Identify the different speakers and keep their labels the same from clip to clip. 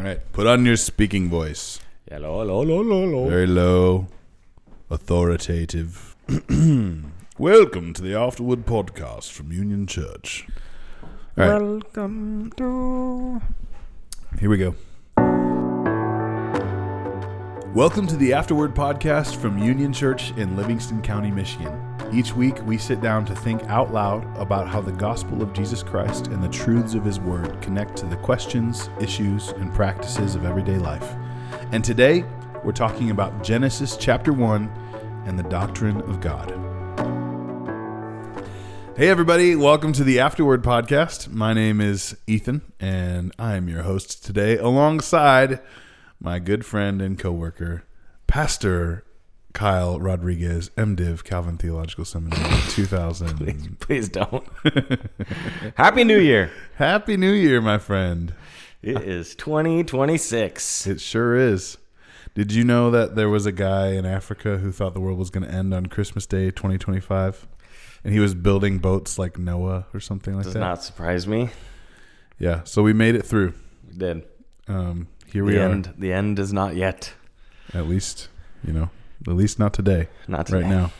Speaker 1: right, put on your speaking voice.
Speaker 2: Hello, hello, hello, hello.
Speaker 1: Very low, authoritative. Welcome to the Afterword podcast from Union Church. All right.
Speaker 2: Welcome to...
Speaker 1: Here we go. Welcome to the Afterword podcast from Union Church in Livingston County, Michigan. Each week, we sit down to think out loud about how the gospel of Jesus Christ and the truths of his word connect to the questions, issues, and practices of everyday life. And today, we're talking about Genesis chapter 1 and the doctrine of God. Hey everybody, welcome to the Afterword podcast. My name is Ethan, and I am your host today alongside my good friend and co-worker, Pastor Kyle Rodriguez, MDiv, Calvin Theological Seminary, 2000.
Speaker 2: Please don't. Happy New Year.
Speaker 1: Happy New Year, my friend.
Speaker 2: It is 2026.
Speaker 1: It sure is. Did you know that there was a guy in Africa who thought the world was going to end on Christmas Day 2025? And he was building boats like Noah or something like that?
Speaker 2: Does not surprise me.
Speaker 1: Yeah, so we made it through.
Speaker 2: We did.
Speaker 1: Here we are.
Speaker 2: The end is not yet.
Speaker 1: At least not today.
Speaker 2: Not today.
Speaker 1: Right now.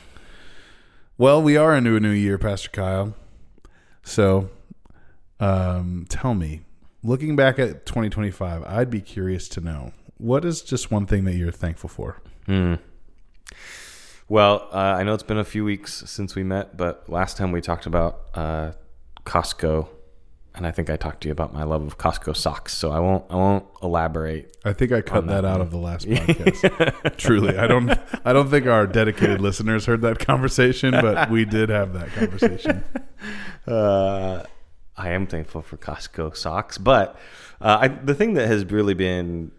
Speaker 1: Well, we are into a new year, Pastor Kyle. So, tell me, looking back at 2025, I'd be curious to know, what is just one thing that you're thankful for?
Speaker 2: Well, I know it's been a few weeks since we met, but last time we talked about Costco, and I think I talked to you about my love of Costco socks, so I won't elaborate.
Speaker 1: I think I cut that out of the last podcast. Truly, I don't think our dedicated listeners heard that conversation, but we did have that conversation.
Speaker 2: I am thankful for Costco socks, but the thing that has really been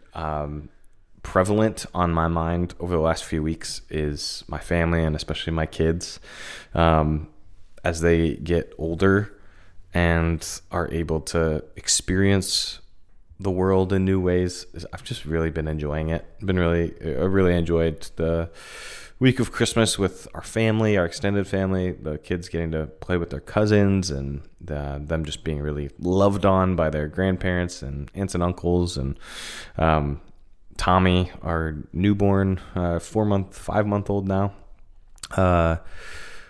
Speaker 2: prevalent on my mind over the last few weeks is my family, and especially my kids, as they get older and are able to experience the world in new ways. I've just really been enjoying it. I really enjoyed the week of Christmas with our family, our extended family, the kids getting to play with their cousins, and them just being really loved on by their grandparents and aunts and uncles. And Tommy, our newborn, 5-month-old now,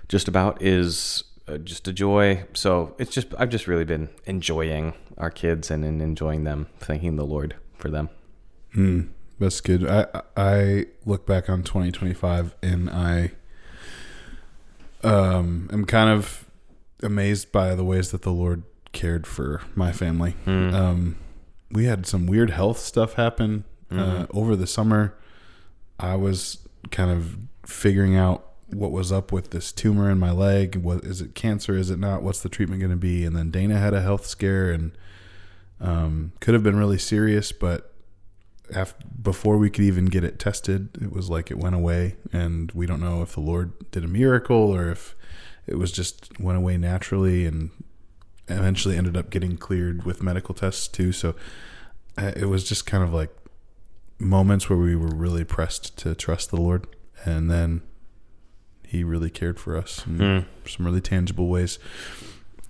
Speaker 2: just about is just a joy. So I've just really been enjoying our kids and enjoying them, thanking the Lord for them.
Speaker 1: That's good. I look back on 2025 and I am kind of amazed by the ways that the Lord cared for my family. We had some weird health stuff happen over the summer. I was kind of figuring out what was up with this tumor in my leg. What is it? Cancer? Is it not? What's the treatment going to be? And then Dana had a health scare, and could have been really serious, but before we could even get it tested, it was like it went away, and we don't know if the Lord did a miracle or if it was just went away naturally, and eventually ended up getting cleared with medical tests too. So it was just kind of like moments where we were really pressed to trust the Lord, and then he really cared for us in some really tangible ways,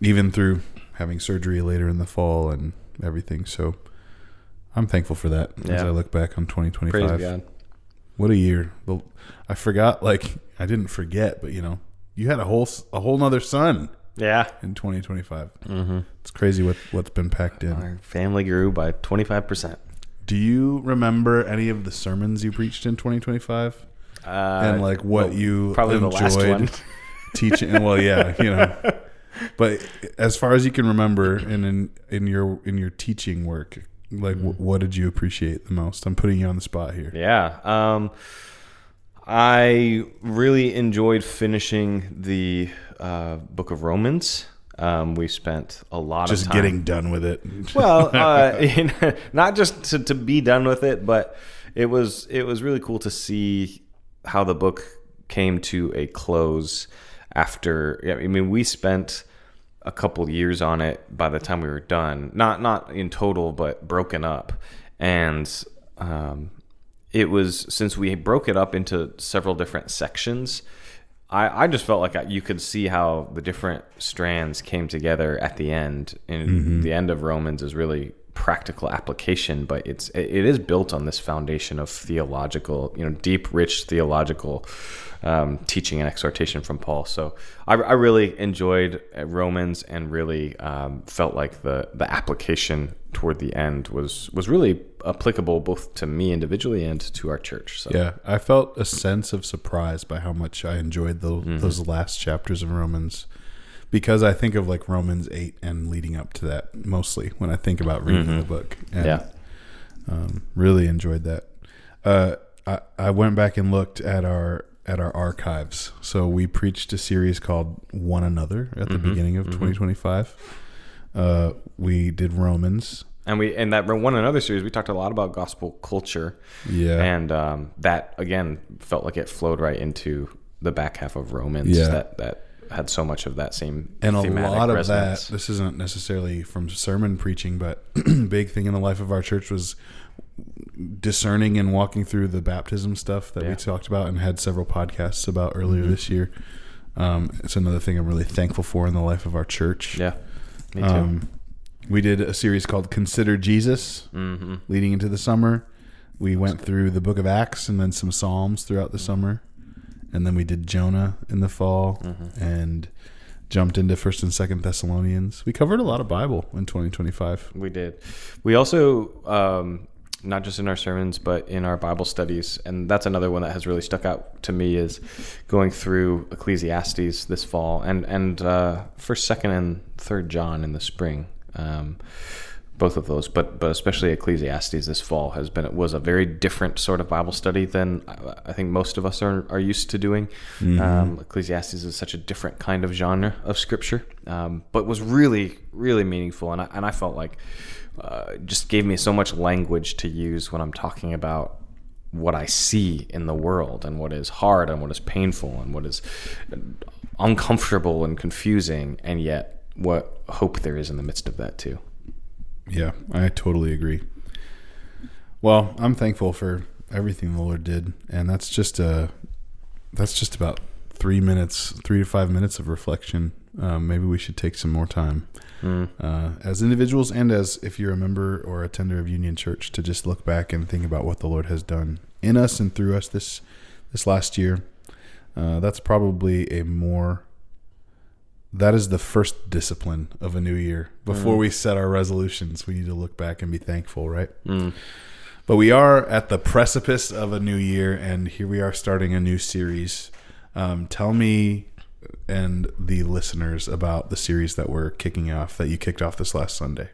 Speaker 1: even through having surgery later in the fall and everything. So I'm thankful for that as I look back on 2025.
Speaker 2: Praise God. What
Speaker 1: a year. Well, I forgot, I didn't forget, but you had a whole nother son.
Speaker 2: Yeah.
Speaker 1: In 2025. It's crazy what's been packed in.
Speaker 2: Our family grew by 25%.
Speaker 1: Do you remember any of the sermons you preached in 2025? And what you
Speaker 2: probably
Speaker 1: enjoyed
Speaker 2: the last one.
Speaker 1: teaching? Well, yeah, But as far as you can remember, and in your teaching work, what did you appreciate the most? I'm putting you on the spot here.
Speaker 2: Yeah, I really enjoyed finishing the book of Romans. We spent a lot of time
Speaker 1: just getting done with it.
Speaker 2: Well, not just to be done with it, but it was really cool to see how the book came to a close after. I mean, we spent a couple years on it by the time we were done. Not in total, but broken up. And it was, since we broke it up into several different sections, I just felt like you could see how the different strands came together at the end. And the end of Romans is really practical application, but it is built on this foundation of theological, deep, rich theological teaching and exhortation from Paul. So I really enjoyed Romans, and really felt like the application toward the end was really applicable both to me individually and to our church. So
Speaker 1: yeah, I felt a sense of surprise by how much I enjoyed those last chapters of Romans, because I think of like Romans 8 and leading up to that mostly when I think about reading the book. And, really enjoyed that. I went back and looked at our archives. So we preached a series called One Another at the beginning of 2025. We did Romans. And
Speaker 2: in that One Another series, we talked a lot about gospel culture.
Speaker 1: Yeah.
Speaker 2: And that, again, felt like it flowed right into the back half of Romans.
Speaker 1: Yeah.
Speaker 2: That had so much of that same
Speaker 1: and a
Speaker 2: thematic
Speaker 1: lot of
Speaker 2: resonance.
Speaker 1: that. This isn't necessarily from sermon preaching, but big thing in the life of our church was discerning and walking through the baptism stuff that we talked about and had several podcasts about earlier this year. It's another thing I'm really thankful for in the life of our church.
Speaker 2: Yeah, me too.
Speaker 1: We did a series called Consider Jesus leading into the summer. We went through the book of Acts and then some Psalms throughout the summer. And then we did Jonah in the fall and jumped into 1st and 2nd Thessalonians. We covered a lot of Bible in 2025.
Speaker 2: We did. We also, not just in our sermons, but in our Bible studies, and that's another one that has really stuck out to me, is going through Ecclesiastes this fall and 1st, 2nd, and 3rd John in the spring. Both of those, but especially Ecclesiastes this fall was a very different sort of Bible study than I think most of us are used to doing. Ecclesiastes is such a different kind of genre of scripture, but was really, really meaningful, and I felt like just gave me so much language to use when I'm talking about what I see in the world, and what is hard, and what is painful, and what is uncomfortable and confusing, and yet what hope there is in the midst of that too.
Speaker 1: Yeah, I totally agree. Well, I'm thankful for everything the Lord did, and that's just about 3 to 5 minutes of reflection. Maybe we should take some more time as individuals, and as if you're a member or attender of Union Church, to just look back and think about what the Lord has done in us and through us this last year. That's probably that is the first discipline of a new year. Before we set our resolutions, we need to look back and be thankful, right? But we are at the precipice of a new year, and here we are starting a new series. Tell me and the listeners about the series that we're kicking off, that you kicked off this last Sunday.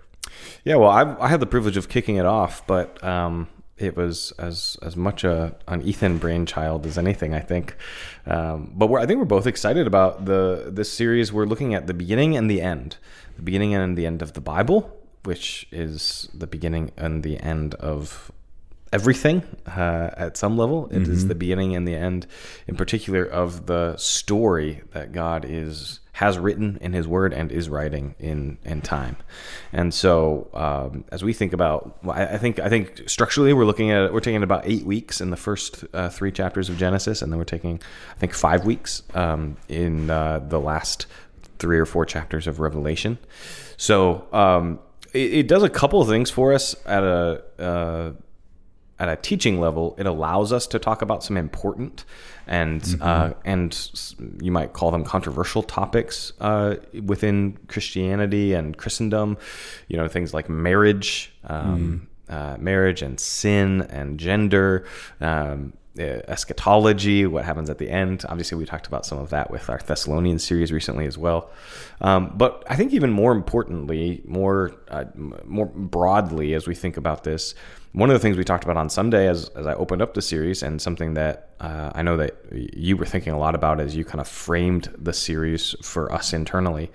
Speaker 2: Yeah, well, I had the privilege of kicking it off, but it was as much an Ethan brainchild as anything, I think. But I think we're both excited about this series. We're looking at the beginning and the end of the Bible, which is the beginning and the end of everything at some level. It is the beginning and the end, in particular, of the story that God has written in His Word and is writing in time. And so, as we think about, I think structurally we're taking about 8 weeks in the first 3 chapters of Genesis, and then we're taking, I think, 5 weeks in the last 3 or 4 chapters of Revelation. So it does a couple of things for us at a teaching level. It allows us to talk about some important and you might call them controversial topics within Christianity and Christendom. Things like marriage, marriage and sin and gender, eschatology, what happens at the end. Obviously, we talked about some of that with our Thessalonians series recently as well. But I think even more importantly, more broadly, as we think about this, one of the things we talked about on Sunday as I opened up the series, and something that I know that you were thinking a lot about as you kind of framed the series for us internally,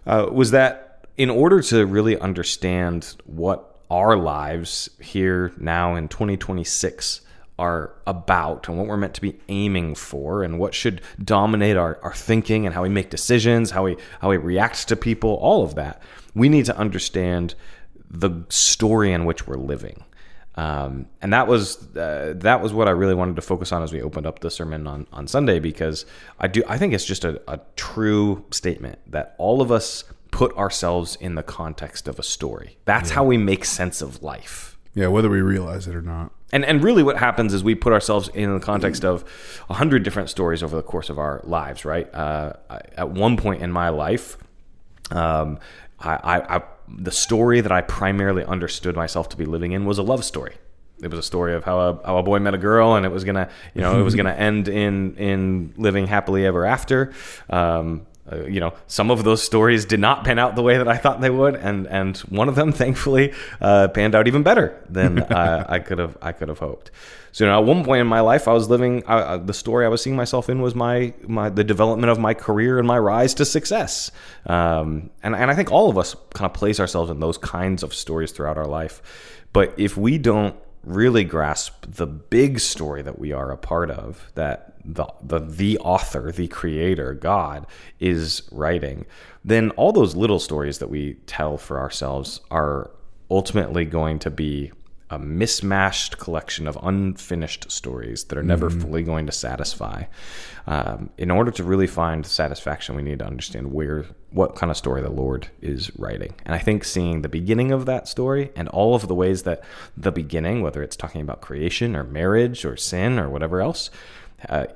Speaker 2: was that in order to really understand what our lives here now in 2026 are about, and what we're meant to be aiming for, and what should dominate our thinking, and how we make decisions, how we react to people, all of that, we need to understand the story in which we're living. And that was what I really wanted to focus on as we opened up the sermon on Sunday, because I think it's just a true statement that all of us put ourselves in the context of a story. That's how we make sense of life.
Speaker 1: Yeah, whether we realize it or not.
Speaker 2: And really what happens is we put ourselves in the context of 100 different stories over the course of our lives, right? At one point in my life, the story that I primarily understood myself to be living in was a love story. It was a story of how a boy met a girl, and it was gonna end in living happily ever after. Some of those stories did not pan out the way that I thought they would, and one of them, thankfully, panned out even better than I could have hoped. So, at one point in my life, I was living. The story I was seeing myself in was the development of my career and my rise to success. And I think all of us kind of place ourselves in those kinds of stories throughout our life. But if we don't really grasp the big story that we are a part of, that the author, the creator, God, is writing, then all those little stories that we tell for ourselves are ultimately going to be a mismatched collection of unfinished stories that are never fully going to satisfy. In order to really find satisfaction, we need to understand what kind of story the Lord is writing. And I think seeing the beginning of that story and all of the ways that the beginning, whether it's talking about creation or marriage or sin or whatever else,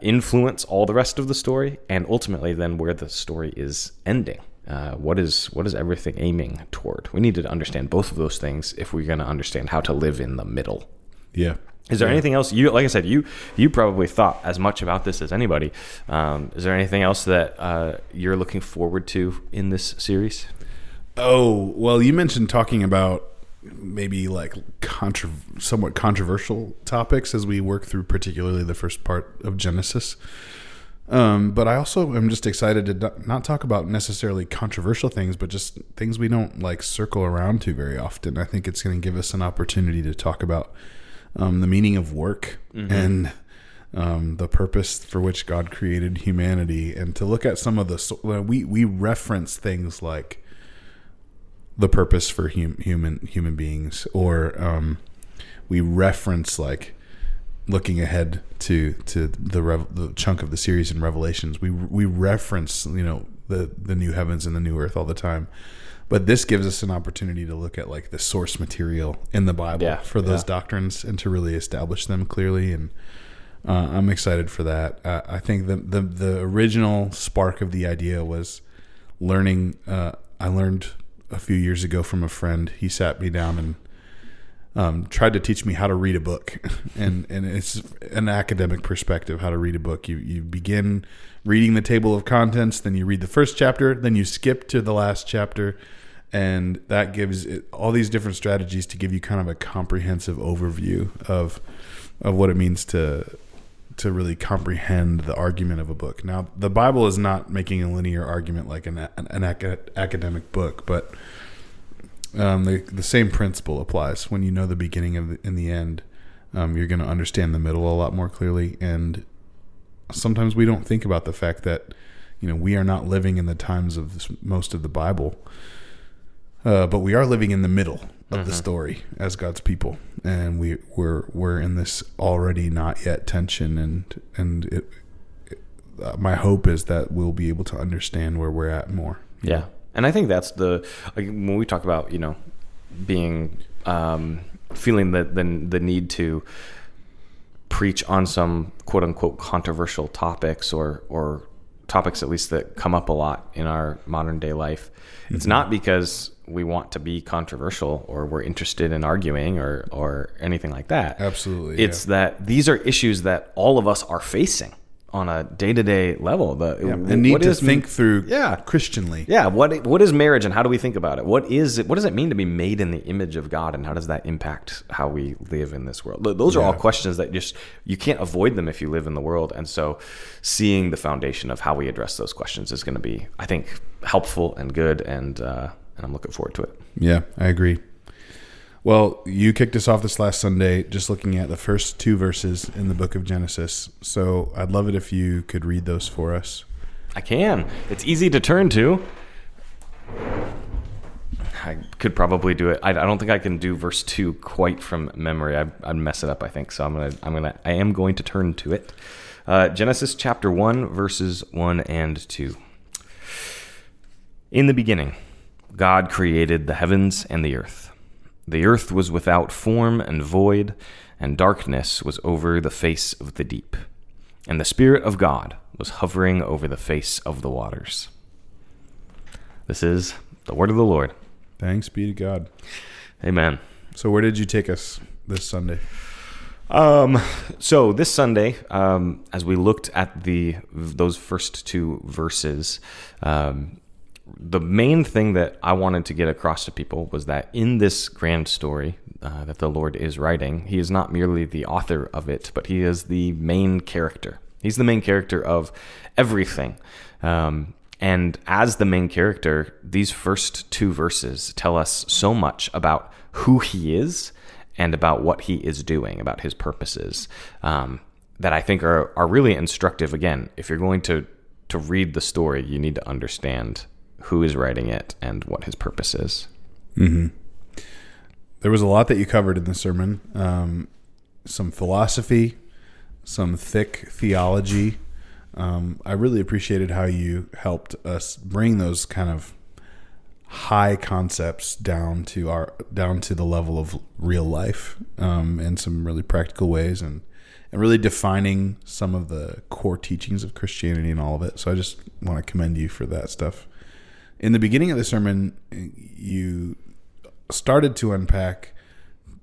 Speaker 2: influence all the rest of the story, and ultimately then where the story is ending. What is everything aiming toward? We need to understand both of those things if we're going to understand how to live in the middle.
Speaker 1: Yeah.
Speaker 2: Is there anything else? Like I said, you probably thought as much about this as anybody. Is there anything else that you're looking forward to in this series?
Speaker 1: Oh, well, you mentioned talking about maybe like somewhat controversial topics as we work through particularly the first part of Genesis. But I also am just excited to not talk about necessarily controversial things, but just things we don't like circle around to very often. I think it's going to give us an opportunity to talk about the meaning of work and the purpose for which God created humanity, and to look at some of the we reference things like the purpose for human beings, or we reference like looking ahead to the chunk of the series in Revelations. We reference the new heavens and the new earth all the time, but this gives us an opportunity to look at like the source material in the Bible for those doctrines and to really establish them clearly. And I'm excited for that. I think the original spark of the idea was learning. I learned a few years ago from a friend. He sat me down and tried to teach me how to read a book, and it's an academic perspective how to read a book. You begin reading the table of contents, then you read the first chapter, then you skip to the last chapter, and that gives it all these different strategies to give you kind of a comprehensive overview of what it means to really comprehend the argument of a book. Now, the Bible is not making a linear argument like an academic book, but the same principle applies. When you know the beginning and the end, you're going to understand the middle a lot more clearly. And sometimes we don't think about the fact that we are not living in the times of most of the Bible, but we are living in the middle of the story as God's people, and we're in this already not yet tension, and my hope is that we'll be able to understand where we're at more.
Speaker 2: Yeah. And I think that's when we talk about, being, feeling the need to preach on some quote unquote controversial topics or topics at least that come up a lot in our modern day life. It's not because we want to be controversial or we're interested in arguing or anything like that.
Speaker 1: Absolutely.
Speaker 2: It's that these are issues that all of us are facing on a day-to-day level.
Speaker 1: And need to think through Christianly.
Speaker 2: Yeah. What is marriage and how do we think about it? What does it mean to be made in the image of God, and how does that impact how we live in this world? Those are all questions that you can't avoid them if you live in the world. And so seeing the foundation of how we address those questions is going to be, I think, helpful and good. And I'm looking forward to it.
Speaker 1: Yeah, I agree. Well, you kicked us off this last Sunday just looking at the first 2 verses in the book of Genesis. So I'd love it if you could read those for us.
Speaker 2: I can. It's easy to turn to. I could probably do it. I don't think I can do verse 2 quite from memory. I'd mess it up, I think. So I am going to turn to it. Genesis chapter 1, verses 1 and 2. In the beginning, God created the heavens and the earth. The earth was without form and void, and darkness was over the face of the deep. And the Spirit of God was hovering over the face of the waters. This is the word of the Lord.
Speaker 1: Thanks be to God.
Speaker 2: Amen.
Speaker 1: So where did you take us this Sunday?
Speaker 2: So this Sunday, as we looked at those first two verses, the main thing that I wanted to get across to people was that in this grand story that the Lord is writing, he is not merely the author of it, but he is the main character. He's the main character of everything. And as the main character, these first two verses tell us so much about who he is and about what he is doing, about his purposes, that I think are really instructive. Again, if you're going to read the story, you need to understand who is writing it and what his purpose is.
Speaker 1: Mm-hmm. There was a lot that you covered in the sermon. Some philosophy, some thick theology. I really appreciated how you helped us bring those kind of high concepts down to the level of real life, in some really practical ways, and really defining some of the core teachings of Christianity and all of it. So I just want to commend you for that stuff. In the beginning of the sermon, you started to unpack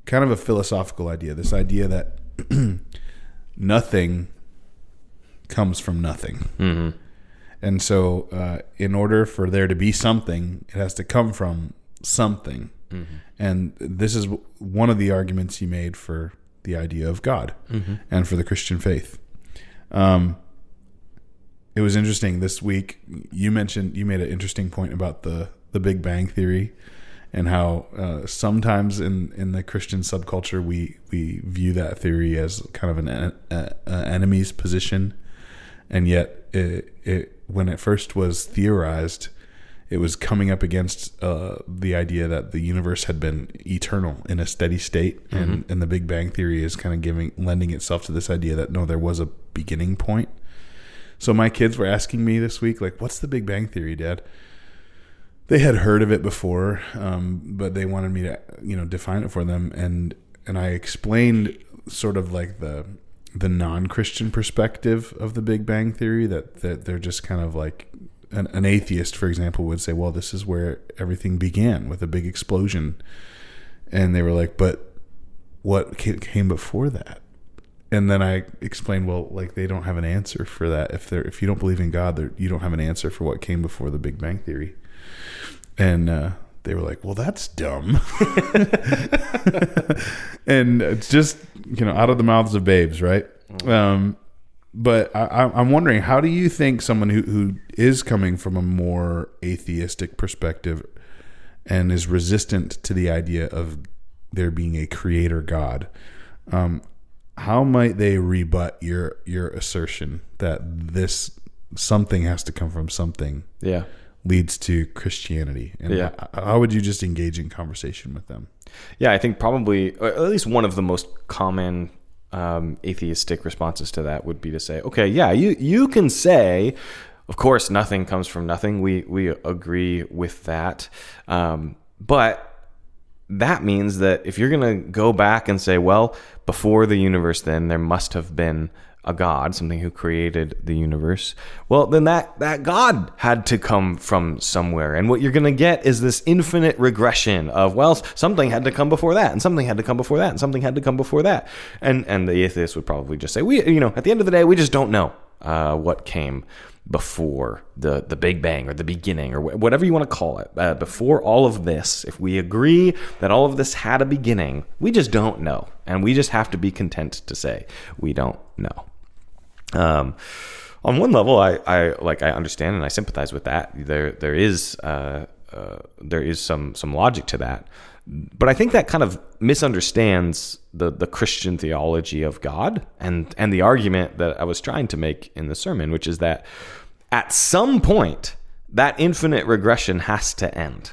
Speaker 1: kind of a philosophical idea, this idea that nothing comes from nothing. Mm-hmm. And so in order for there to be something, it has to come from something. Mm-hmm. And this is one of the arguments you made for the idea of God, mm-hmm. and for the Christian faith. It was interesting this week. You made an interesting point about the Big Bang Theory, and how sometimes in the Christian subculture we view that theory as kind of an enemy's position, and yet when it first was theorized, it was coming up against the idea that the universe had been eternal in a steady state, mm-hmm. and the Big Bang Theory is kind of lending itself to this idea that no, there was a beginning point. So my kids were asking me this week, like, what's the Big Bang Theory, Dad? They had heard of it before, but they wanted me to, define it for them. And I explained sort of like the non-Christian perspective of the Big Bang Theory, that they're just kind of like an atheist, for example, would say, well, this is where everything began, with a big explosion. And they were like, but what came before that? And then I explained, well, like, they don't have an answer for that. If you don't believe in God, you don't have an answer for what came before the Big Bang Theory. And they were like, well, that's dumb. And it's just, out of the mouths of babes, right? But I'm wondering, how do you think someone who is coming from a more atheistic perspective and is resistant to the idea of there being a creator God, how might they rebut your assertion that this something has to come from something? Yeah. Leads to Christianity? And how would you just engage in conversation with them?
Speaker 2: Yeah, I think probably, or at least one of the most common atheistic responses to that would be to say, okay, yeah, you can say, of course, nothing comes from nothing. We agree with that. But that means that if you're going to go back and say, well, before the universe, then there must have been a God, something who created the universe, well, then that God had to come from somewhere. And what you're going to get is this infinite regression of, well, something had to come before that, and something had to come before that, and something had to come before that. And the atheist would probably just say, at the end of the day, we just don't know what came before the Big Bang, or the beginning, or whatever you want to call it. Before all of this, if we agree that all of this had a beginning, we just don't know. And we just have to be content to say we don't know. On one level, I understand and I sympathize with that. There is some logic to that, but I think that kind of misunderstands the Christian theology of God and the argument that I was trying to make in the sermon, which is that at some point that infinite regression has to end.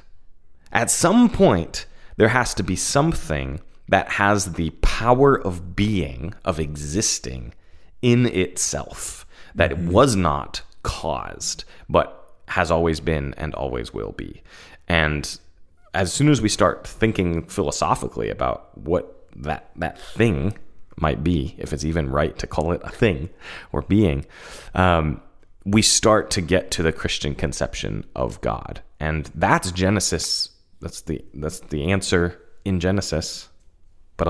Speaker 2: At some point there has to be something that has the power of being, of existing in itself, that it was not caused, but has always been and always will be. And as soon as we start thinking philosophically about what that thing might be, if it's even right to call it a thing or being, we start to get to the Christian conception of God. And that's Genesis. That's the answer in Genesis. But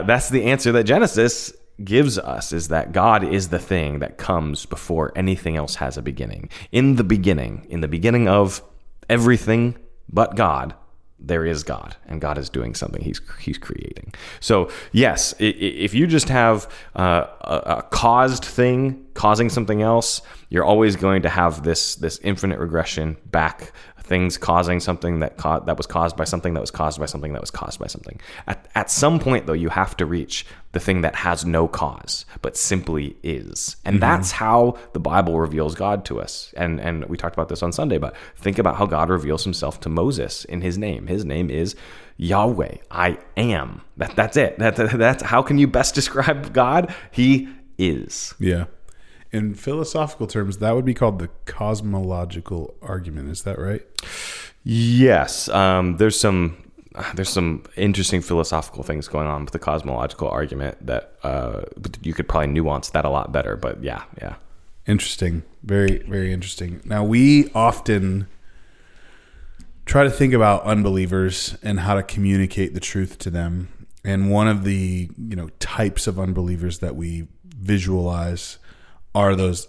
Speaker 2: that's the answer that Genesis gives us, is that God is the thing that comes before anything else has a beginning. In the beginning of everything but God, there is God, and God is doing something. He's creating. So yes, if you just have a caused thing causing something else, you're always going to have this infinite regression back. Things causing something that was caused by something that was caused by something that was caused by something. At some point, though, you have to reach the thing that has no cause, but simply is. And that's how the Bible reveals God to us. And we talked about this on Sunday, but think about how God reveals himself to Moses in his name. His name is Yahweh. I am. That's it. That's how can you best describe God? He is.
Speaker 1: Yeah. In philosophical terms, that would be called the cosmological argument. Is that right?
Speaker 2: Yes. There's some interesting philosophical things going on with the cosmological argument that you could probably nuance that a lot better. But yeah.
Speaker 1: Interesting. Very, very interesting. Now, we often try to think about unbelievers and how to communicate the truth to them. And one of the types of unbelievers that we visualize are those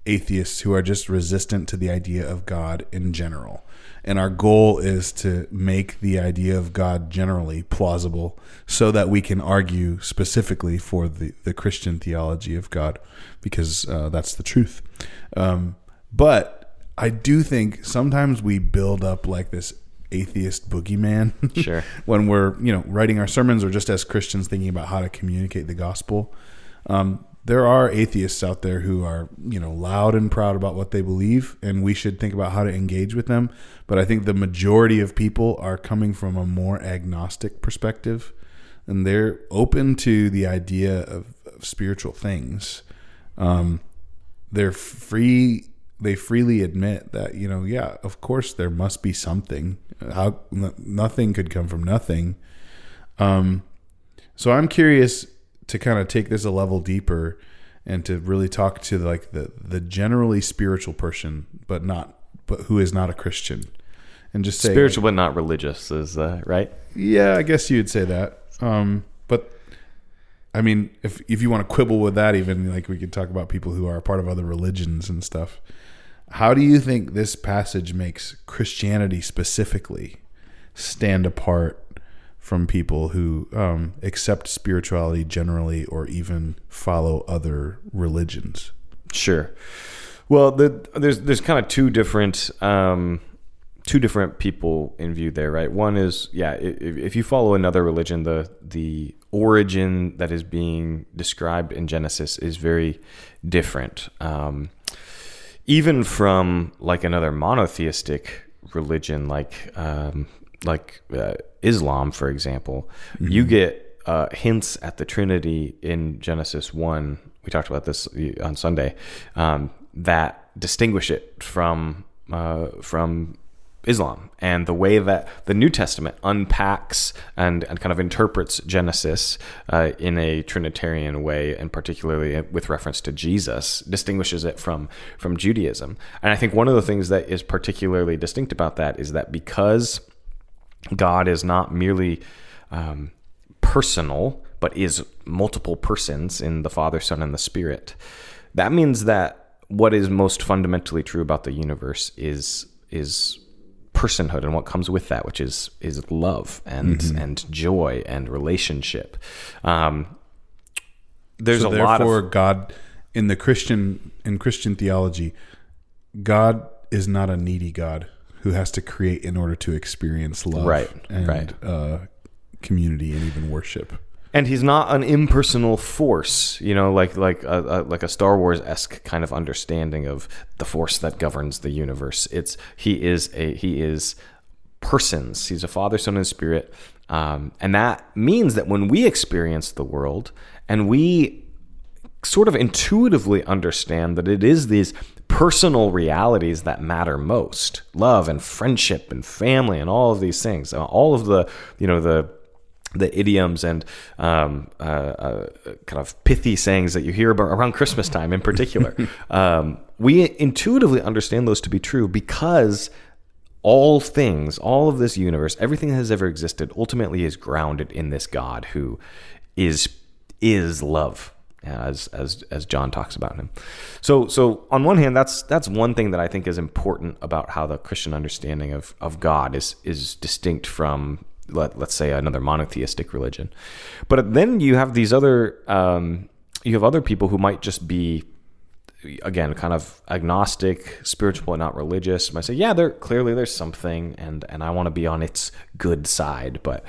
Speaker 1: atheists who are just resistant to the idea of God in general. And our goal is to make the idea of God generally plausible so that we can argue specifically for the Christian theology of God, because that's the truth. But I do think sometimes we build up like this atheist boogeyman
Speaker 2: sure.
Speaker 1: when we're writing our sermons, or just as Christians thinking about how to communicate the gospel. There are atheists out there who are, loud and proud about what they believe, and we should think about how to engage with them. But I think the majority of people are coming from a more agnostic perspective, and they're open to the idea of spiritual things. They freely admit that, of course there must be something. How nothing could come from nothing. So I'm curious to kind of take this a level deeper and to really talk to the generally spiritual person, but who is not a Christian, and just say
Speaker 2: spiritual but not religious is right.
Speaker 1: Yeah, I guess you'd say that. But I mean, if you want to quibble with that, even we could talk about people who are a part of other religions and stuff. How do you think this passage makes Christianity specifically stand apart from people who accept spirituality generally, or even follow other religions?
Speaker 2: The Well, there's kind of two different people in view there, right? One is, if you follow another religion, the origin that is being described in Genesis is very different. Even from like another monotheistic religion, like Islam, for example, mm-hmm. you get hints at the Trinity in Genesis 1. We talked about this on Sunday, that distinguish it from Islam, and the way that the New Testament unpacks and kind of interprets Genesis in a Trinitarian way, and particularly with reference to Jesus, distinguishes it from Judaism. And I think one of the things that is particularly distinct about that is that because God is not merely personal, but is multiple persons in the Father, Son, and the Spirit, that means that what is most fundamentally true about the universe is personhood and what comes with that, which is love and mm-hmm. and joy and relationship. There's a lot of
Speaker 1: God in Christian theology. God is not a needy God who has to create in order to experience love,
Speaker 2: right?
Speaker 1: Community and even worship.
Speaker 2: And he's not an impersonal force, like a Star Wars-esque kind of understanding of the force that governs the universe. He is persons. He's a Father, Son, and Spirit, and that means that when we experience the world and we sort of intuitively understand that it is these personal realities that matter most: love and friendship and family and all of these things, all of the idioms and kind of pithy sayings that you hear about around Christmas time in particular. We intuitively understand those to be true because all things, all of this universe, everything that has ever existed ultimately is grounded in this God who is love, as John talks about him. So on one hand, that's one thing that I think is important about how the Christian understanding of God is distinct from, let's say, another monotheistic religion. But then you have these other people who might just be, again, kind of agnostic, spiritual but not religious, might say, yeah, there's something, and I want to be on its good side, but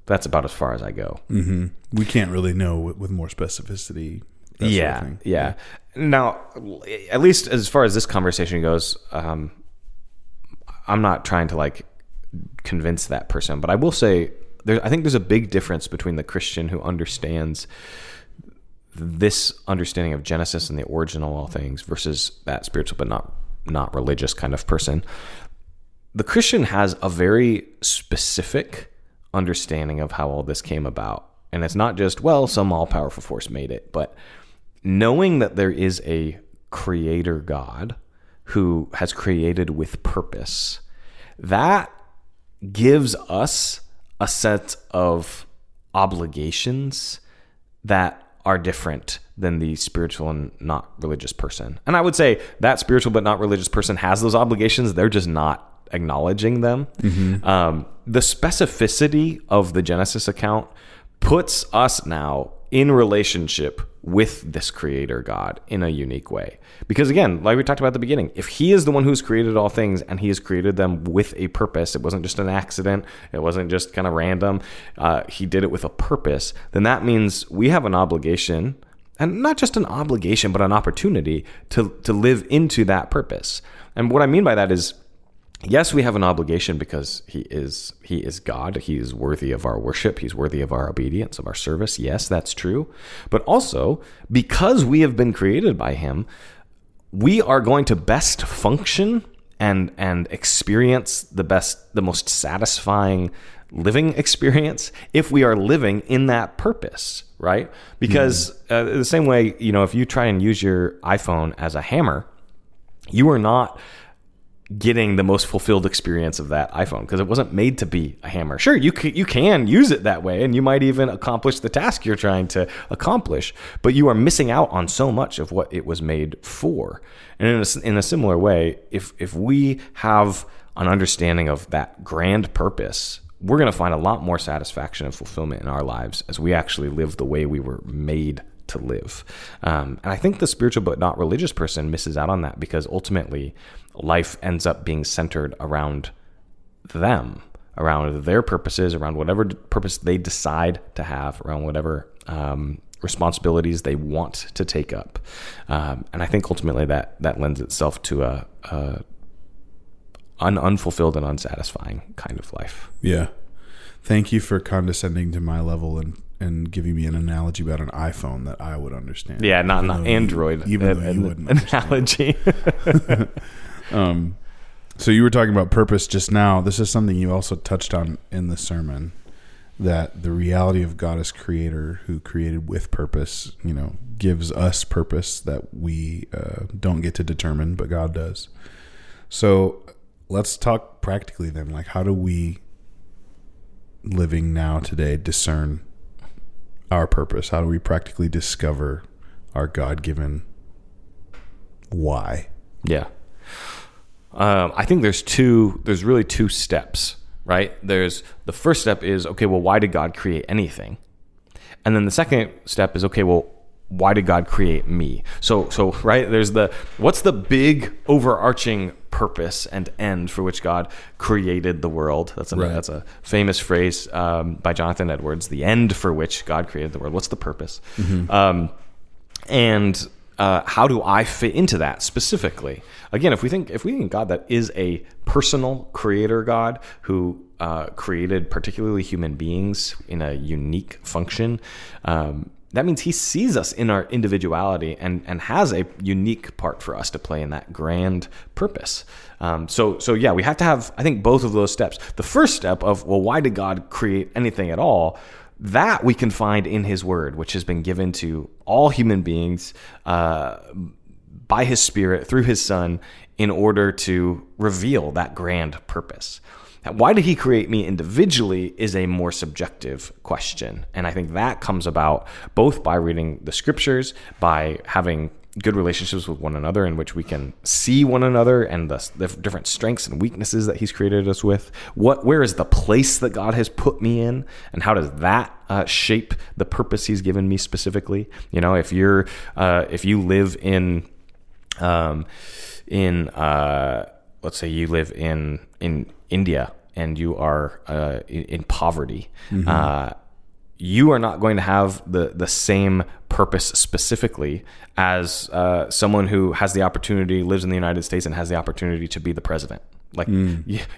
Speaker 2: that's about as far as I go.
Speaker 1: Mm-hmm. We can't really know with more specificity.
Speaker 2: Yeah, sort of yeah. Now, at least as far as this conversation goes, I'm not trying to convince that person, but I will say I think there's a big difference between the Christian who understands this understanding of Genesis and the origin of all things versus that spiritual but not religious kind of person. The Christian has a very specific understanding of how all this came about, and it's not just, well, some all-powerful force made it, but knowing that there is a creator God who has created with purpose, that gives us a set of obligations that are different than the spiritual and not religious person. And I would say that spiritual but not religious person has those obligations. They're just not acknowledging them. Mm-hmm. The specificity of the Genesis account puts us now in relationship with this creator God in a unique way. Because again, like we talked about at the beginning, if he is the one who's created all things and he has created them with a purpose, it wasn't just an accident, it wasn't just kind of random, he did it with a purpose, then that means we have an obligation, and not just an obligation, but an opportunity to live into that purpose. And what I mean by that is, yes, we have an obligation because he is God. He is worthy of our worship. He's worthy of our obedience, of our service. Yes, that's true. But also, because we have been created by him, we are going to best function and experience the most satisfying living experience if we are living in that purpose, right? Because the same way, if you try and use your iPhone as a hammer, you are not getting the most fulfilled experience of that iPhone because it wasn't made to be a hammer. Sure, you can use it that way, and you might even accomplish the task you're trying to accomplish, but you are missing out on so much of what it was made for. And in a similar way, if we have an understanding of that grand purpose, we're going to find a lot more satisfaction and fulfillment in our lives as we actually live the way we were made to live. And I think the spiritual but not religious person misses out on that because ultimately life ends up being centered around them, around their purposes, around whatever purpose they decide to have, around whatever responsibilities they want to take up. And I think ultimately that lends itself to an unfulfilled and unsatisfying kind of life.
Speaker 1: Yeah. Thank you for condescending to my level and giving me an analogy about an iPhone that I would understand.
Speaker 2: Yeah, not Android.
Speaker 1: Even though you wouldn't
Speaker 2: analogy.
Speaker 1: So you were talking about purpose just now. This is something you also touched on in the sermon, that the reality of God as creator who created with purpose, gives us purpose that we don't get to determine, but God does. So let's talk practically then. How do we, living now today, discern our purpose? How do we practically discover our God-given why?
Speaker 2: Yeah. I think there's really two steps, right? There's the first step is, okay, well, why did God create anything? And then the second step is, okay, well, why did God create me? So right, there's what's the big overarching purpose and end for which God created the world? That's a famous phrase by Jonathan Edwards, the end for which God created the world. What's the purpose? Mm-hmm. And how do I fit into that specifically? Again, if we think God that is a personal creator God who created particularly human beings in a unique function, that means he sees us in our individuality and has a unique part for us to play in that grand purpose. So yeah, we have to have, I think, both of those steps. The first step of, well, why did God create anything at all? That we can find in his word, which has been given to all human beings by his Spirit through his Son in order to reveal that grand purpose. Why did he create me individually is a more subjective question. And I think that comes about both by reading the scriptures, by having good relationships with one another in which we can see one another and the different strengths and weaknesses that he's created us with. Where is the place that God has put me in, and how does that shape the purpose he's given me specifically? You know, if you live in let's say you live in India and you are in poverty, you are not going to have the same purpose specifically as someone who has the opportunity, lives in the United States, and has the opportunity to be the president. Like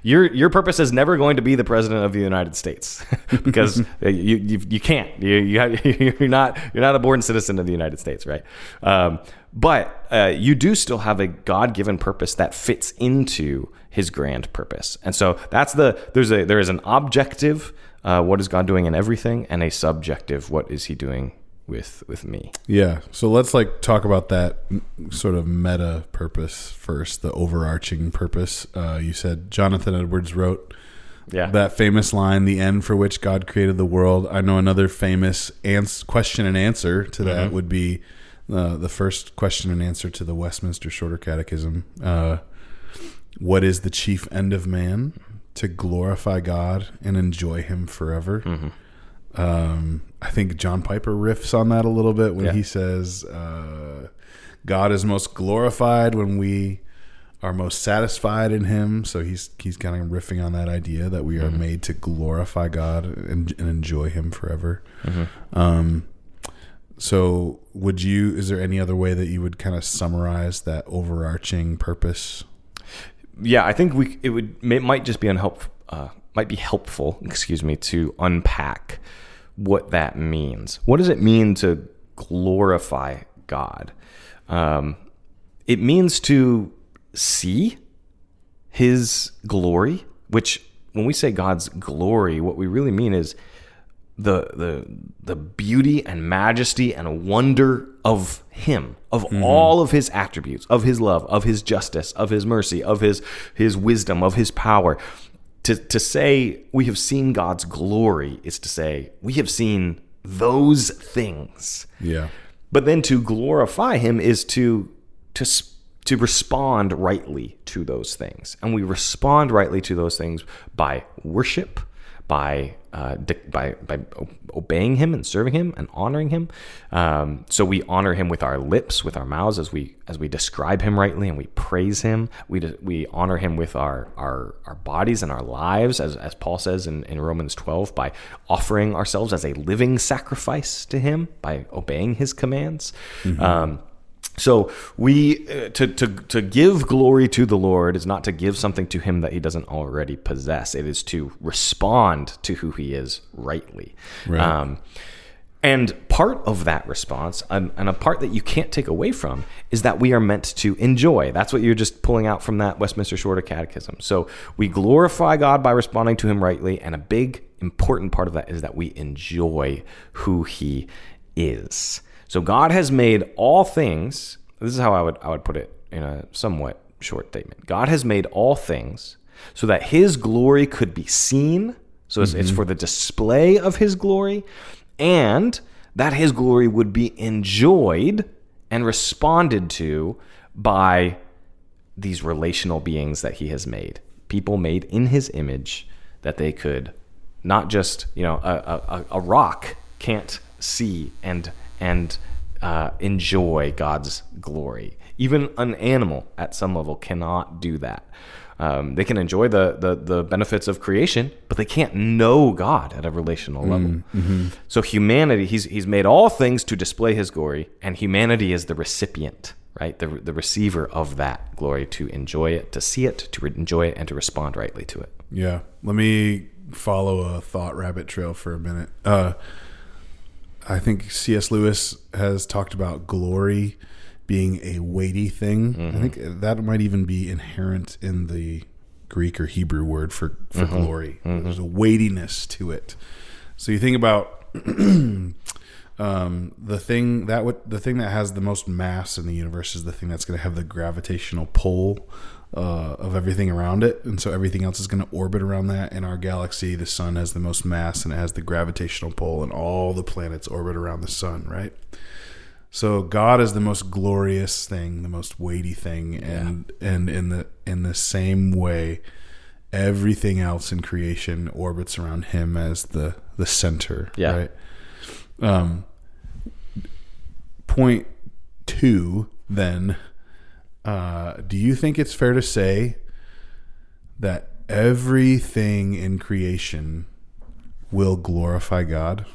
Speaker 2: your purpose is never going to be the president of the United States because you can't. You're not a born citizen of the United States, right? But you do still have a God-given purpose that fits into his grand purpose, and so there is an objective, what is God doing in everything, and a subjective, what is he doing with me.
Speaker 1: Yeah. So let's talk about that sort of meta purpose first, the overarching purpose. You said Jonathan Edwards wrote that famous line, "The end for which God created the world." I know another famous question and answer to that would be the first question and answer to the Westminster Shorter Catechism. What is the chief end of man? To glorify God and enjoy him forever. I think John Piper riffs on that a little bit when he says, God is most glorified when we are most satisfied in him. So he's kind of riffing on that idea that we are made to glorify God and enjoy him forever. So is there any other way that you would kind of summarize that overarching purpose?
Speaker 2: Yeah, I think it might just be helpful, to unpack what that means. What does it mean to glorify God? It means to see his glory, which when we say God's glory, what we really mean is the beauty and majesty and wonder of him, of all of his attributes, of his love, of his justice, of his mercy, of his wisdom, of his power. To say we have seen God's glory is to say we have seen those things.
Speaker 1: Yeah.
Speaker 2: But then to glorify him is to respond rightly to those things. And we respond rightly to those things by worship, by obeying him and serving him and honoring him. So we honor him with our lips, with our mouths, as we describe him rightly, and we praise him. We honor him with our bodies and our lives, as Paul says in Romans 12, by offering ourselves as a living sacrifice to him, by obeying his commands. So we to give glory to the Lord is not to give something to him that he doesn't already possess. It is to respond to who he is rightly. Right. And part of that response, and a part that you can't take away from, is that we are meant to enjoy. That's what you're just pulling out from that Westminster Shorter Catechism. So we glorify God by responding to him rightly, and a big important part of that is that we enjoy who he is. So God has made all things. This is how I would put it in a somewhat short statement. God has made all things so that his glory could be seen. So it's for the display of his glory, and that his glory would be enjoyed and responded to by these relational beings that he has made. People made in his image, that they could not just, a rock can't see and enjoy God's glory. Even an animal at some level cannot do that. They can enjoy the benefits of creation, but they can't know God at a relational level. So humanity, he's made all things to display his glory, and humanity is the recipient, right? The receiver of that glory, to enjoy it, to see it, to enjoy it, and to respond rightly to it.
Speaker 1: Yeah. Let me follow a thought rabbit trail for a minute. I think C.S. Lewis has talked about glory being a weighty thing. I think that might even be inherent in the Greek or Hebrew word for glory. There's a weightiness to it. So you think about the thing that has the most mass in the universe is the thing that's going to have the gravitational pull of everything around it, and so everything else is going to orbit around that. In our galaxy, the sun has the most mass, and it has the gravitational pull, and all the planets orbit around the sun, right? So God is the most glorious thing, the most weighty thing, and in the same way, everything else in creation orbits around Him as the center, right? Point 2, then. Do you think it's fair to say that everything in creation will glorify God?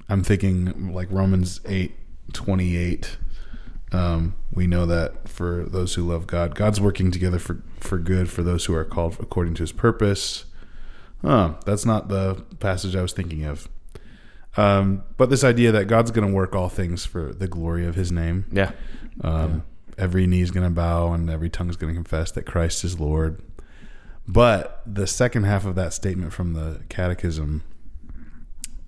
Speaker 1: I'm thinking like Romans 8:28. We know that for those who love God, God's working together for good for those who are called according to His purpose. That's not the passage I was thinking of. But this idea that God's going to work all things for the glory of His name. Every knee is going to bow and every tongue is going to confess that Christ is Lord. But the second half of that statement from the Catechism,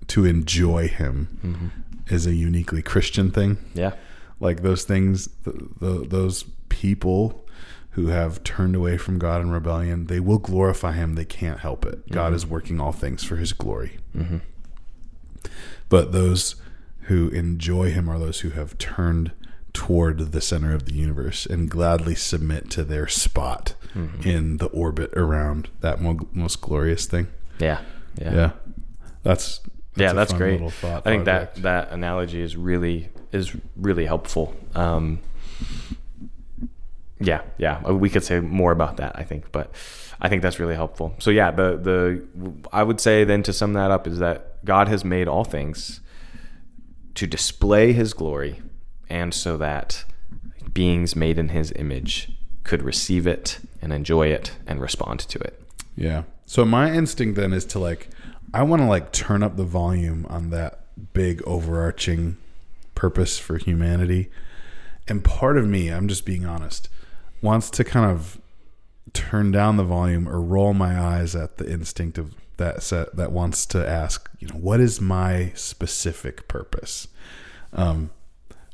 Speaker 1: to enjoy Him, is a uniquely Christian thing. Like those things, those people who have turned away from God in rebellion, they will glorify Him. They can't help it. God is working all things for His glory. But those who enjoy Him are those who have turned toward the center of the universe and gladly submit to their spot in the orbit around that most glorious thing. That's
Speaker 2: great. I think that analogy is really helpful. We could say more about that, I think, but I think that's really helpful. So I would say then, to sum that up, is that God has made all things to display His glory, and so that beings made in His image could receive it and enjoy it and respond to it.
Speaker 1: Yeah. So my instinct then is to I want to turn up the volume on that big overarching purpose for humanity. And part of me, I'm just being honest, wants to kind of turn down the volume or roll my eyes at the instinct of that wants to ask, what is my specific purpose?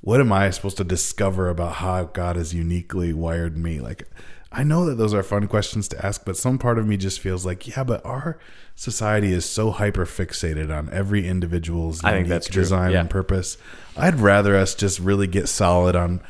Speaker 1: What am I supposed to discover about how God has uniquely wired me? I know that those are fun questions to ask, but some part of me just feels but our society is so hyper fixated on every individual's unique design and purpose. I'd rather us just really get solid on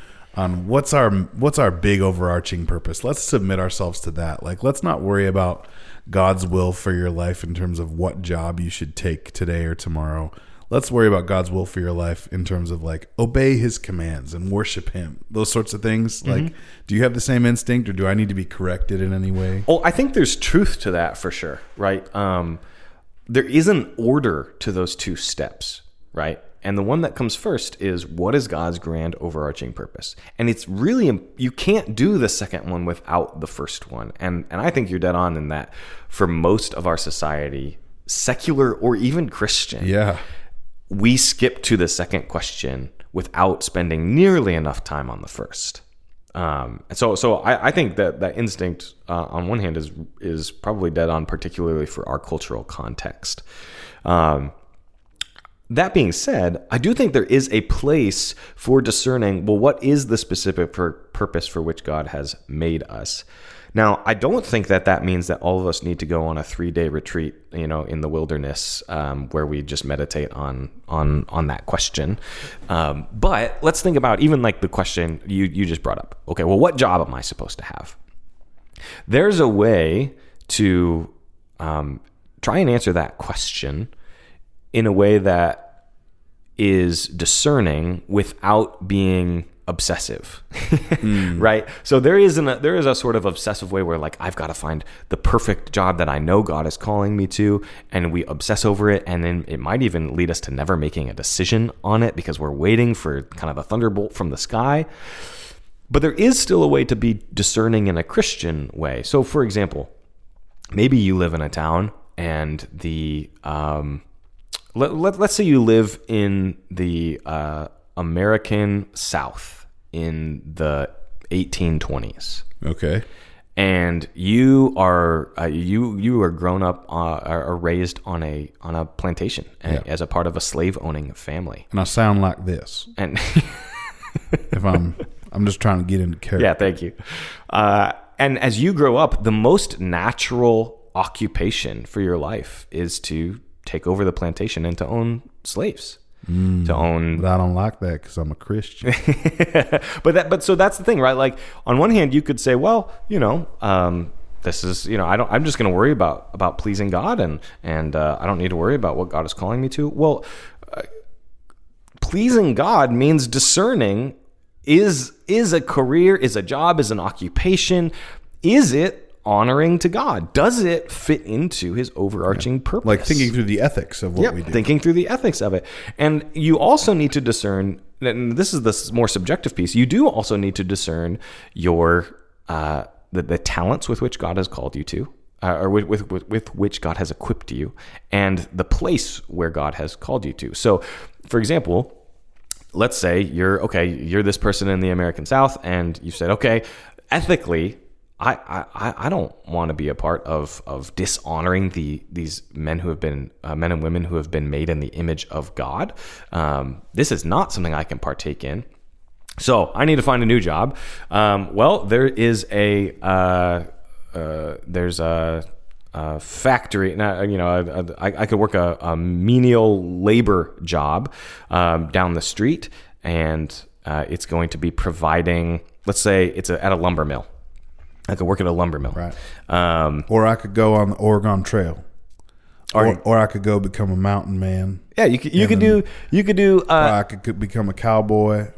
Speaker 1: what's our big overarching purpose. Let's submit ourselves to that. Let's not worry about God's will for your life in terms of what job you should take today or tomorrow. Let's worry about God's will for your life in terms of obey His commands and worship Him. Those sorts of things. Do you have the same instinct, or do I need to be corrected in any way?
Speaker 2: Oh, I think there's truth to that for sure, right? There is an order to those two steps, right? And the one that comes first is, what is God's grand overarching purpose? And it's really, you can't do the second one without the first one. And I think you're dead on in that for most of our society, secular or even Christian, we skip to the second question without spending nearly enough time on the first. So I think that instinct on one hand is probably dead on, particularly for our cultural context. That being said, I do think there is a place for discerning, what is the specific purpose for which God has made us? Now, I don't think that means that all of us need to go on a 3-day retreat, in the wilderness, where we just meditate on that question. But let's think about even the question you just brought up. Okay, well, what job am I supposed to have? There's a way to try and answer that question in a way that is discerning without being obsessive, right? So there is a sort of obsessive way where I've got to find the perfect job that I know God is calling me to, and we obsess over it, and then it might even lead us to never making a decision on it because we're waiting for kind of a thunderbolt from the sky. But there is still a way to be discerning in a Christian way. So for example, maybe you live in a town and the let's say you live in the American South in the 1820s.
Speaker 1: Okay.
Speaker 2: And you are grown up are raised on a plantation as a part of a slave owning family.
Speaker 1: And I sound like this.
Speaker 2: And
Speaker 1: if I'm just trying to get into character.
Speaker 2: Yeah, thank you. And as you grow up, the most natural occupation for your life is to take over the plantation and to own slaves. To own.
Speaker 1: But I don't like that because I'm a Christian.
Speaker 2: But so that's the thing, right? Like on one hand, you could say, well, this is, I'm just going to worry about pleasing God, and I don't need to worry about what God is calling me to. Well, pleasing God means discerning: is a career, is a job, is an occupation, is it honoring to God? Does it fit into his overarching purpose?
Speaker 1: Like thinking through the ethics of what we do.
Speaker 2: Thinking through the ethics of it. And you also need to discern, and this is the more subjective piece, you do also need to discern your the talents with which God has called you to, or with which God has equipped you, and the place where God has called you to. So, for example, let's say you're this person in the American South, and you said, okay, ethically, I don't want to be a part of dishonoring these men who have been men and women who have been made in the image of God. This is not something I can partake in. So I need to find a new job. Well, there is there's a factory. Now, I could work a menial labor job down the street, and it's going to be providing. Let's say it's at a lumber mill. I could work at a lumber mill.
Speaker 1: Right. Or I could go on the Oregon Trail. Or I could go become a mountain man.
Speaker 2: Yeah, you could do.
Speaker 1: Or I could become a cowboy.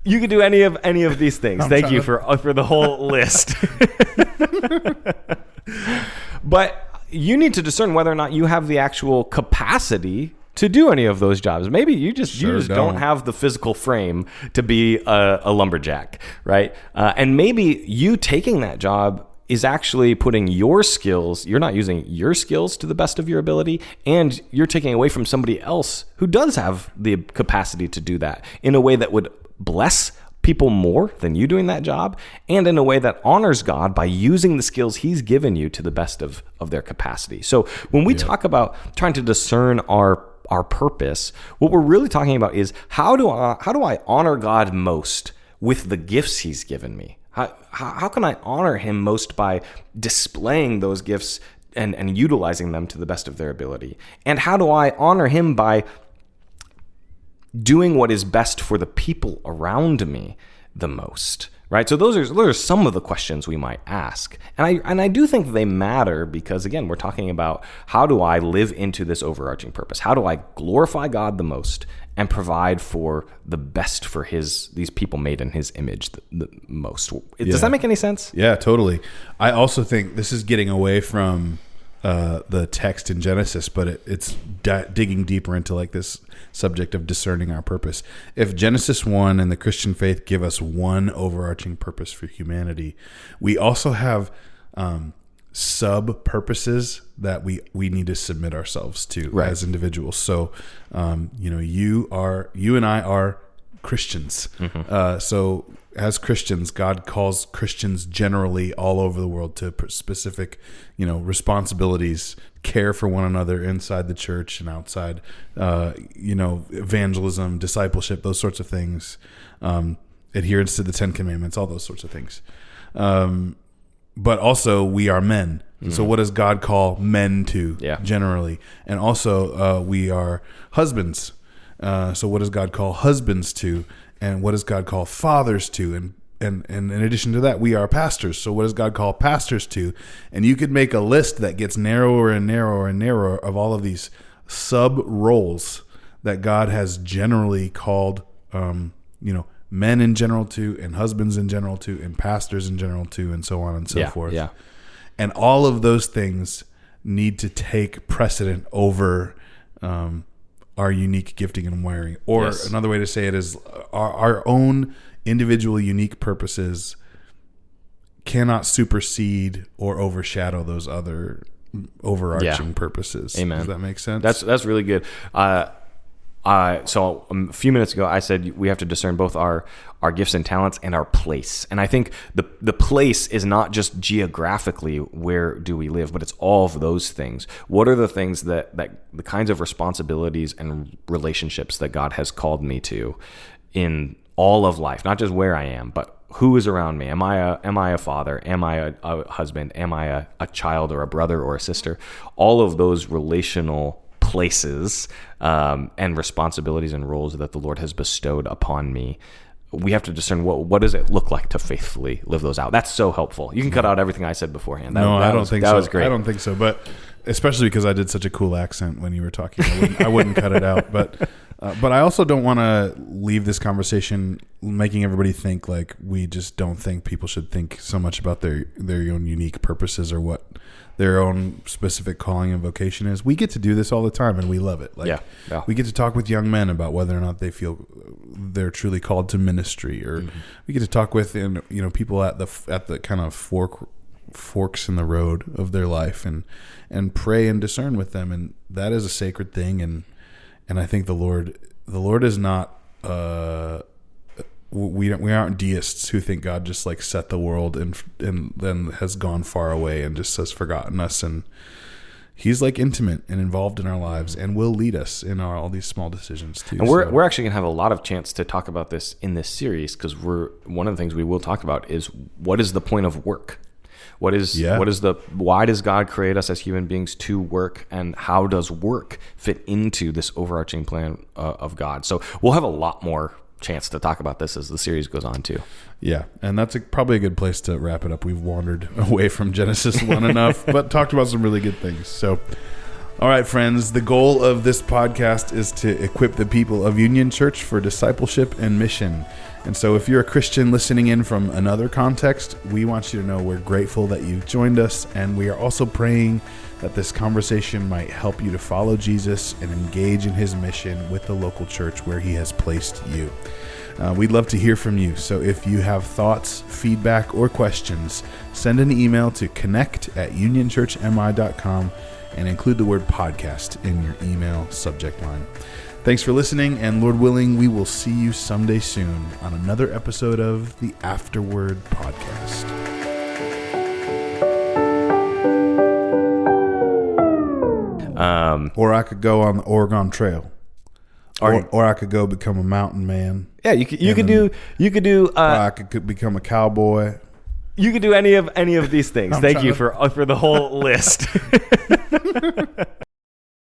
Speaker 2: You could do any of these things. Thank you for the whole list. But you need to discern whether or not you have the actual capacity to do any of those jobs. Maybe you just don't have the physical frame to be a lumberjack, right? And maybe you taking that job is actually putting your skills, you're not using your skills to the best of your ability, and you're taking away from somebody else who does have the capacity to do that in a way that would bless people more than you doing that job, and in a way that honors God by using the skills he's given you to the best of their capacity. So when we talk about trying to discern our purpose, what we're really talking about is how do I honor God most with the gifts he's given me? How can I honor him most by displaying those gifts and utilizing them to the best of their ability? And how do I honor him by doing what is best for the people around me the most? Right? So those are some of the questions we might ask. And I do think they matter because, again, we're talking about how do I live into this overarching purpose? How do I glorify God the most and provide for the best for these people made in his image the most? Does that make any sense?
Speaker 1: Yeah, totally. I also think this is getting away from the text in Genesis, but it's digging deeper into like this subject of discerning our purpose. If Genesis 1 and the Christian faith give us one overarching purpose for humanity, we also have sub purposes that we need to submit ourselves to as individuals. So, you and I are Christians. Mm-hmm. So as Christians, God calls Christians generally all over the world to specific, responsibilities, care for one another inside the church and outside, evangelism, discipleship, those sorts of things, adherence to the 10 Commandments, all those sorts of things. But also we are men. Mm-hmm. So what does God call men to generally? And also we are husbands. So what does God call husbands to? And what does God call fathers to? And in addition to that, we are pastors. So what does God call pastors to? And you could make a list that gets narrower and narrower and narrower of all of these sub roles that God has generally called, men in general to, and husbands in general to, and pastors in general to, and so on and so forth. Yeah. And all of those things need to take precedent over our unique gifting and wiring. Or another way to say it is our own individual unique purposes cannot supersede or overshadow those other overarching purposes.
Speaker 2: Amen.
Speaker 1: Does that make sense?
Speaker 2: That's really good. So a few minutes ago, I said we have to discern both our gifts and talents and our place. And I think the place is not just geographically where do we live, but it's all of those things. What are the things that the kinds of responsibilities and relationships that God has called me to in all of life, not just where I am, but who is around me? Am I a father? Am I a husband? Am I a child or a brother or a sister? All of those relational places and responsibilities and roles that the Lord has bestowed upon me. We have to discern what does it look like to faithfully live those out. That's so helpful. You can cut out everything I said beforehand.
Speaker 1: I don't think so.
Speaker 2: That was great.
Speaker 1: I don't think so, but especially because I did such a cool accent when you were talking, I wouldn't cut it out. But I also don't want to leave this conversation making everybody think like we just don't think people should think so much about their own unique purposes or what their own specific calling and vocation is. We get to do this all the time, and we love it. Like,
Speaker 2: yeah.
Speaker 1: We get to talk with young men about whether or not they feel they're truly called to ministry, or we get to talk with people at the kind of forks in the road of their life, and pray and discern with them, and that is a sacred thing. And I think the Lord is not. We aren't deists who think God just like set the world and then has gone far away and just has forgotten us. And He's like intimate and involved in our lives and will lead us in all these small decisions too.
Speaker 2: And we're actually gonna have a lot of chance to talk about this in this series, because one of the things we will talk about is what is the point of work. Why does God create us as human beings to work, and how does work fit into this overarching plan of God? So we'll have a lot more chance to talk about this as the series goes on too.
Speaker 1: Yeah, and that's probably a good place to wrap it up. We've wandered away from Genesis 1 enough, but talked about some really good things. So, all right, friends, the goal of this podcast is to equip the people of Union Church for discipleship and mission. And so if you're a Christian listening in from another context, we want you to know we're grateful that you've joined us, and we are also praying that this conversation might help you to follow Jesus and engage in His mission with the local church where He has placed you. We'd love to hear from you. So if you have thoughts, feedback, or questions, send an email to connect@unionchurchmi.com and include the word podcast in your email subject line. Thanks for listening, and Lord willing, we will see you someday soon on another episode of the Afterword podcast. Or I could go on the Oregon Trail. Or I could go become a mountain man.
Speaker 2: Yeah, you could do.
Speaker 1: Or I could become a cowboy.
Speaker 2: You could do any of these things. Thank you for the whole list.